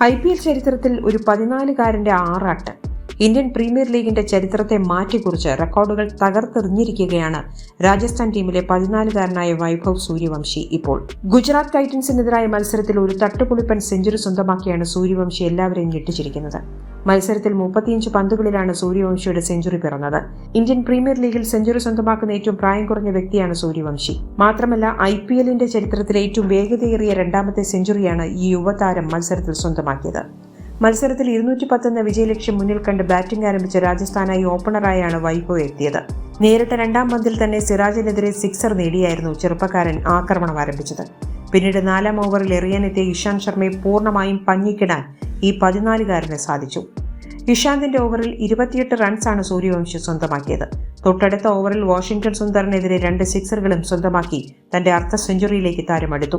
IPL ചരിത്രത്തിൽ ഒരു 14-കാരന്റെ ആറാട്ട്. ഇന്ത്യൻ പ്രീമിയർ ലീഗിന്റെ ചരിത്രത്തെ മാറ്റിക്കുറിച്ച് റെക്കോർഡുകൾ തകർത്തെറിഞ്ഞിരിക്കുകയാണ് രാജസ്ഥാൻ ടീമിലെ 14-കാരനായ വൈഭവ് സൂര്യവംശി ഇപ്പോൾ. ഗുജറാത്ത് ടൈറ്റൻസിനെതിരായ മത്സരത്തിൽ ഒരു തട്ടുപൊളിപ്പൻ സെഞ്ചുറി സ്വന്തമാക്കിയാണ് സൂര്യവംശി എല്ലാവരെയും ഞെട്ടിച്ചിരിക്കുന്നത്. മത്സരത്തിൽ 35 പന്തുകളിലാണ് സൂര്യവംശിയുടെ സെഞ്ചുറി പിറന്നത്. ഇന്ത്യൻ പ്രീമിയർ ലീഗിൽ സെഞ്ചുറി സ്വന്തമാക്കുന്ന ഏറ്റവും പ്രായം കുറഞ്ഞ വ്യക്തിയാണ് സൂര്യവംശി. മാത്രമല്ല IPLന്റെ ചരിത്രത്തിലെ ഏറ്റവും വേഗതയേറിയ രണ്ടാമത്തെ സെഞ്ചുറിയാണ് ഈ യുവതാരം മത്സരത്തിൽ സ്വന്തമാക്കിയത്. മത്സരത്തിൽ 210 എന്ന വിജയലക്ഷ്യം മുന്നിൽ കണ്ട് ബാറ്റിംഗ് ആരംഭിച്ച രാജസ്ഥാനായി ഓപ്പണറായാണ് വൈഭവ് എത്തിയത്. നേരിട്ട രണ്ടാം പന്തിൽ തന്നെ സിറാജിനെതിരെ സിക്സർ നേടിയായിരുന്നു ചെറുപ്പക്കാരൻ ആക്രമണം ആരംഭിച്ചത്. പിന്നീട് 4ാം ഓവറിൽ എറിയാനെത്തിയ ഇഷാന്ത് ശർമ്മയെ പൂർണ്ണമായും പഞ്ഞിക്കിടാൻ ഈ 14-കാരന് സാധിച്ചു. ഇഷാന്തിന്റെ ഓവറിൽ 28 റൺസാണ് സൂര്യവംശി സ്വന്തമാക്കിയത്. തൊട്ടടുത്ത ഓവറിൽ വാഷിംഗ്ടൺ സുന്ദറിനെതിരെ 2 സിക്സറുകളും സ്വന്തമാക്കി തന്റെ അർദ്ധ സെഞ്ചുറിയിലേക്ക് താരമെടുത്തു.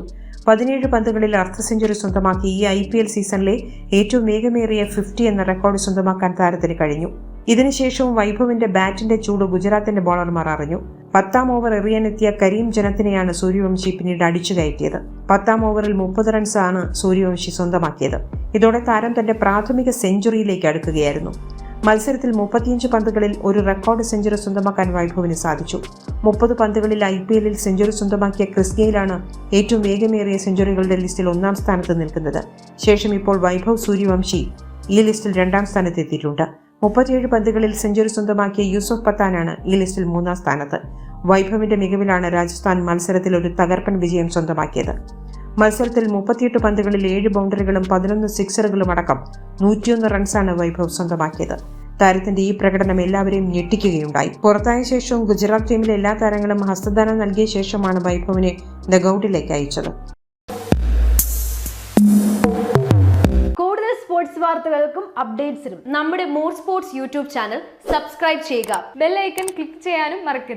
17 പന്തുകളിൽ അർദ്ധ സെഞ്ചുറി സ്വന്തമാക്കി ഈ IPL സീസണിലെ ഏറ്റവും വേഗമേറിയ 50 എന്ന റെക്കോർഡ് സ്വന്തമാക്കാൻ താരത്തിന് കഴിഞ്ഞു. ഇതിനുശേഷവും വൈഭവിന്റെ ബാറ്റിന്റെ ചൂട് ഗുജറാത്തിന്റെ ബോളർമാർ അറിഞ്ഞു. 10ാം ഓവർ എറിയാനെത്തിയ കരീം ജനത്തിനെയാണ് സൂര്യവംശി പിന്നീട് അടിച്ചു കയറ്റിയത്. 10ാം ഓവറിൽ 30 റൺസാണ് സൂര്യവംശി സ്വന്തമാക്കിയത്. ഇതോടെ താരം തന്റെ പ്രാഥമിക സെഞ്ചുറിയിലേക്ക് അടുക്കുകയായിരുന്നു. മത്സരത്തിൽ 35 പന്തുകളിൽ ഒരു റെക്കോർഡ് സെഞ്ചുറി സ്വന്തമാക്കാൻ വൈഭവിന് സാധിച്ചു. 30 പന്തുകളിൽ IPLൽ സെഞ്ചുറി സ്വന്തമാക്കിയ ക്രിസ് ഗെയിലാണ് ഏറ്റവും വേഗമേറിയ സെഞ്ചുറികളുടെ ലിസ്റ്റിൽ 1ാം സ്ഥാനത്ത് നിൽക്കുന്നത്. ശേഷം ഇപ്പോൾ വൈഭവ് സൂര്യവംശി ഈ ലിസ്റ്റിൽ 2ാം സ്ഥാനത്തെത്തിയിട്ടുണ്ട്. 37 പന്തുകളിൽ സെഞ്ചുറി സ്വന്തമാക്കിയ യൂസുഫ് പത്താനാണ് ഈ ലിസ്റ്റിൽ 3ാം സ്ഥാനത്ത്. വൈഭവിന്റെ മികവിലാണ് രാജസ്ഥാൻ മത്സരത്തിൽ ഒരു തകർപ്പൻ വിജയം സ്വന്തമാക്കിയത്. മത്സരത്തിൽ 38 പന്തുകളിൽ 7 ബൗണ്ടറികളും 11 സിക്സറുകളും അടക്കം 101 റൺസാണ് വൈഭവ് സ്വന്തമാക്കിയത്. താരത്തിന്റെ ഈ പ്രകടനം എല്ലാവരെയും ഞെട്ടിക്കുകയുണ്ടായി. പുറത്തായ ശേഷവും ഗുജറാത്ത് ടീമിലെ എല്ലാ താരങ്ങളും ഹസ്തദാനം നൽകിയ ശേഷമാണ് വൈഭവിനെ ഡഗ്ഔട്ടിലേക്ക് അയച്ചത്. കൂടുതൽ സ്പോർട്സ് വാർത്തകൾക്കും അപ്ഡേറ്റ്സിനും നമ്മുടെ more sports YouTube channel subscribe ചെയ്യുക. ബെൽ ഐക്കൺ ക്ലിക്ക് ചെയ്യാനും മറക്കരുത്.